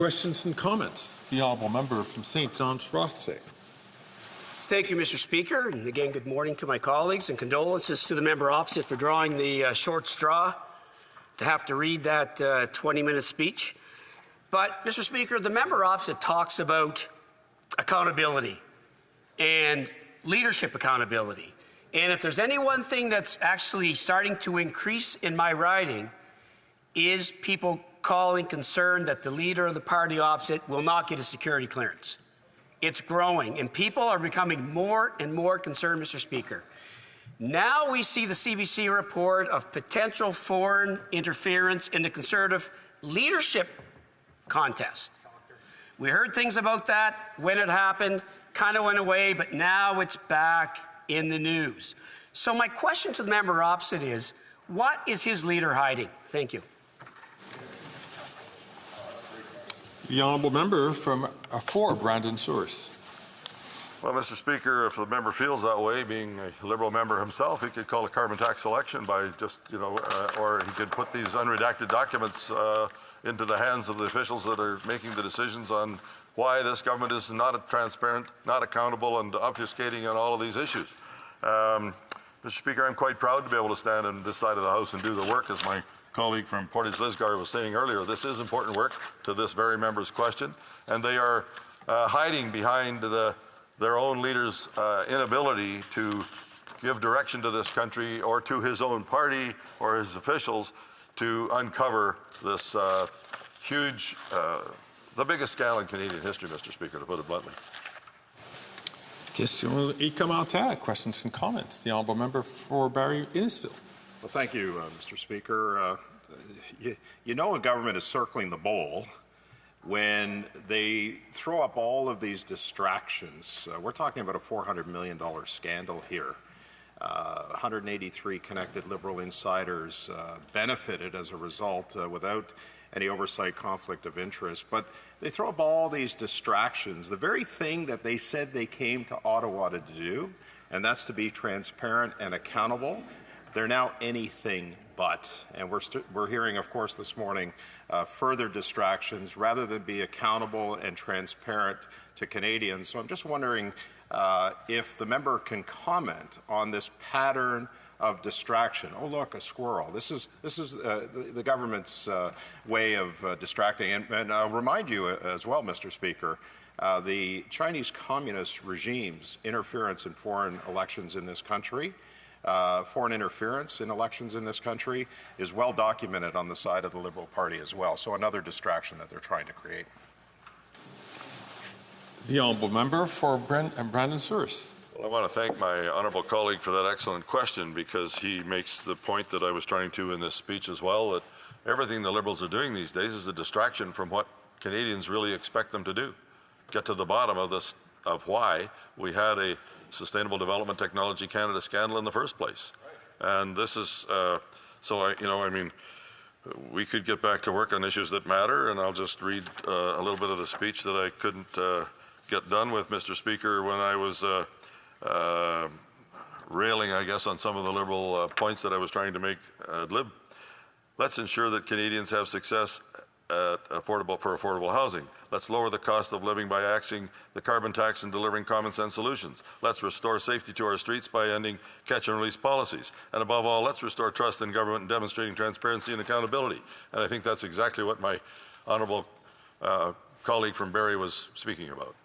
Questions and comments? The honourable member from St. John's Rothsay. Thank you, Mr. Speaker. And again, good morning to my colleagues and condolences to the member opposite for drawing the short straw to have to read that 20-minute speech. But, Mr. Speaker, the member opposite talks about accountability and leadership accountability. And if there's any one thing that's actually starting to increase in my riding is people calling concern that the leader of the party opposite will not get a security clearance. It's growing, and people are becoming more and more concerned, Mr. Speaker. Now we see the CBC report of potential foreign interference in the Conservative leadership contest. We heard things about that when it happened, kind of went away, but now it's back in the news. So my question to the member opposite is, what is his leader hiding? Thank you. The honourable member from for Brandon Source. Well, Mr. Speaker, if the member feels that way, being a Liberal member himself, he could call a carbon tax election by just, or he could put these unredacted documents into the hands of the officials that are making the decisions on why this government is not transparent, not accountable, and obfuscating on all of these issues. Mr. Speaker, I'm quite proud to be able to stand on this side of the House and do the work, as my colleague from Portage Lisgar was saying earlier. This is important work to this very member's question, and they are hiding behind their own leader's inability to give direction to this country or to his own party or his officials to uncover this huge, the biggest scandal in Canadian history, Mr. Speaker, to put it bluntly. Questions et commentaires. Questions and comments. The honourable member for Barrie Innisfil. Well, thank you, Mr. Speaker. You know a government is circling the bowl when they throw up all of these distractions. We're talking about a $400 million scandal here. 183 connected Liberal insiders benefited as a result without any oversight, conflict of interest. But they throw up all these distractions, the very thing that they said they came to Ottawa to do, and that's to be transparent and accountable. They're now anything but. And we're hearing, of course, this morning, further distractions rather than be accountable and transparent to Canadians. So I'm just wondering if the member can comment on this pattern of distraction. Oh, look, a squirrel. This is the government's way of distracting. And I'll remind you as well, Mr. Speaker, the Chinese Communist regime's interference in foreign elections in this country, foreign interference in elections in this country is well documented on the side of the Liberal Party as well. So another distraction that they're trying to create. The honourable member for Brandon Source. Well, I want to thank my honourable colleague for that excellent question, because he makes the point that I was trying to in this speech as well, that everything the Liberals are doing these days is a distraction from what Canadians really expect them to do. Get to the bottom of this, of why we had a Sustainable Development Technology Canada scandal in the first place. And this is, we could get back to work on issues that matter, and I'll just read a little bit of the speech that I couldn't get done with, Mr. Speaker, when I was railing, I guess, on some of the Liberal points that I was trying to make ad lib. Let's ensure that Canadians have success for affordable housing. Let's lower the cost of living by axing the carbon tax and delivering common sense solutions. Let's restore safety to our streets by ending catch and release policies. And above all, let's restore trust in government and demonstrating transparency and accountability. And I think that's exactly what my honourable colleague from Barrie was speaking about.